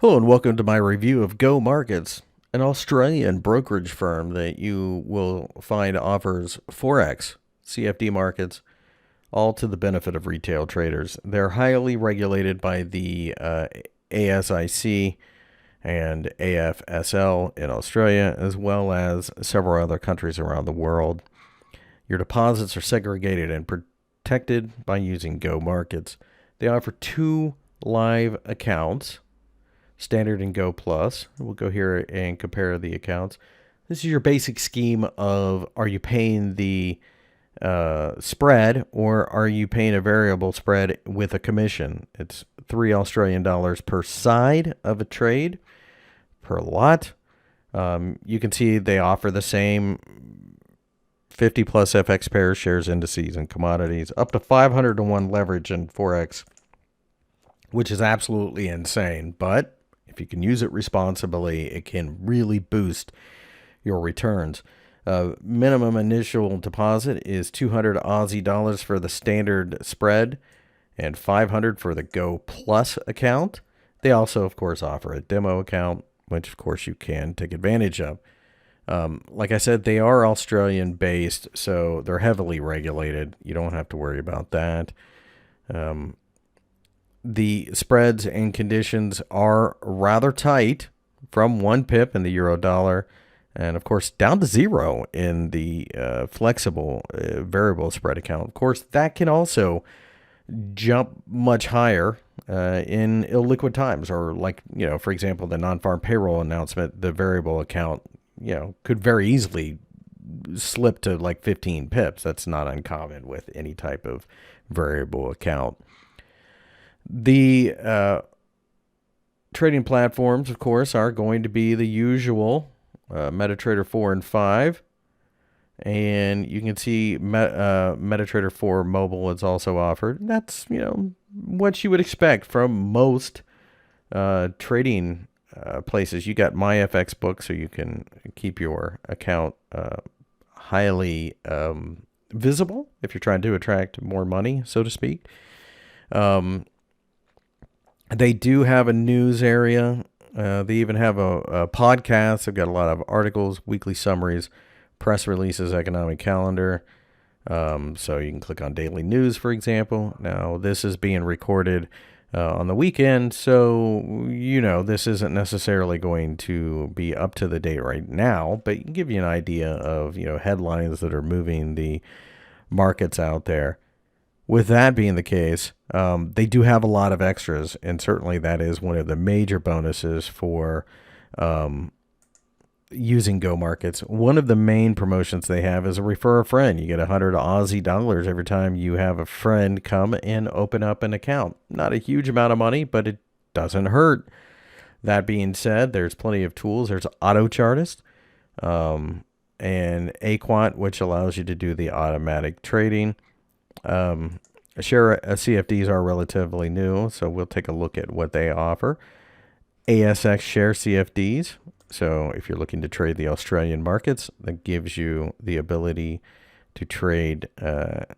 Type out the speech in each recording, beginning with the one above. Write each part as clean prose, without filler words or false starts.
Hello and welcome to my review of Gomarkets, an Australian brokerage firm that you will find offers Forex, CFD markets, all to the benefit of retail traders. They're highly regulated by the ASIC and AFSL in Australia, as well as several other countries around the world. Your deposits are segregated and protected by using Gomarkets. They offer two live accounts, Standard and Go Plus. We'll go here and compare the accounts. This is your basic scheme of, are you paying the spread or are you paying a variable spread with a commission? It's $3 per side of a trade per lot. You can see they offer the same 50 plus FX pairs, shares, indices, and commodities, up to 500 to 1 leverage in Forex, which is absolutely insane. But if you can use it responsibly, it can really boost your returns. Minimum initial deposit is 200 Aussie dollars for the standard spread and 500 for the Go Plus account. They also, of course, offer a demo account, which, of course, you can take advantage of. Like I said, they are Australian based, so they're heavily regulated. You don't have to worry about that. The spreads and conditions are rather tight, from 1 pip in the euro dollar, and of course down to 0 in the flexible variable spread account. Of course, that can also jump much higher in illiquid times, or like, for example, the non-farm payroll announcement, the variable account, could very easily slip to like 15 pips. That's not uncommon with any type of variable account. The trading platforms, of course, are going to be the usual MetaTrader 4 and 5. And you can see MetaTrader 4 mobile is also offered. That's, what you would expect from most trading places. You got MyFX book, so you can keep your account highly visible if you're trying to attract more money, so to speak. They do have a news area. They even have a podcast. They've got a lot of articles, weekly summaries, press releases, economic calendar. So you can click on daily news, for example. Now, this is being recorded on the weekend, so, this isn't necessarily going to be up to the date right now, but it can give you an idea of, headlines that are moving the markets out there. With that being the case, they do have a lot of extras, and certainly that is one of the major bonuses for using Gomarkets. One of the main promotions they have is a refer a friend. You get 100 Aussie dollars every time you have a friend come and open up an account. Not a huge amount of money, but it doesn't hurt. That being said, there's plenty of tools. There's AutoChartist and Aquant, which allows you to do the automatic trading. CFDs are relatively new, so we'll take a look at what they offer. ASIC share CFDs. So if you're looking to trade the Australian markets, that gives you the ability to trade, at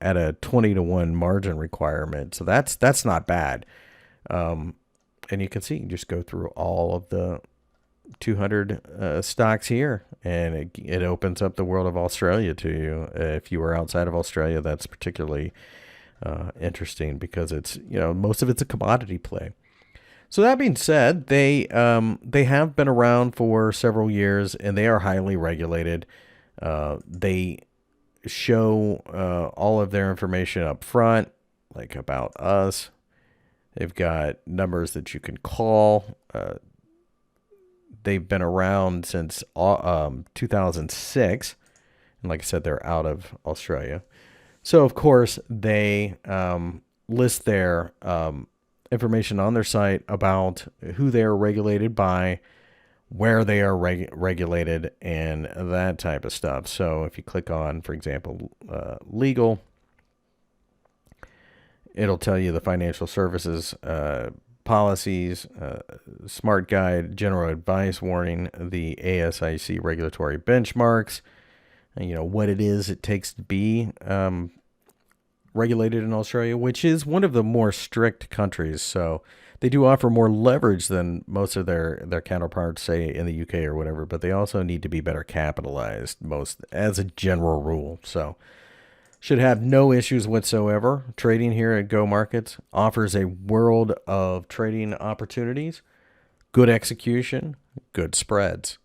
a 20 to 1 margin requirement. So that's not bad. And you can see, you just go through all of the 200 stocks here, and it opens up the world of Australia to you. If you were outside of Australia, that's particularly interesting because it's, most of it's a commodity play. So that being said, they have been around for several years, and they are highly regulated. They show all of their information up front, like about us. They've got numbers that you can call. They've been around since 2006. And like I said, they're out of Australia. So, of course, they list their information on their site about who they are regulated by, where they are regulated, and that type of stuff. So if you click on, for example, legal, it'll tell you the financial services policies, smart guide, general advice warning, the ASIC regulatory benchmarks, and, what it is it takes to be regulated in Australia, which is one of the more strict countries. So they do offer more leverage than most of their counterparts, say in the UK or whatever, but they also need to be better capitalized, most as a general rule. So should have no issues whatsoever. Trading here at Go Markets offers a world of trading opportunities, good execution, good spreads.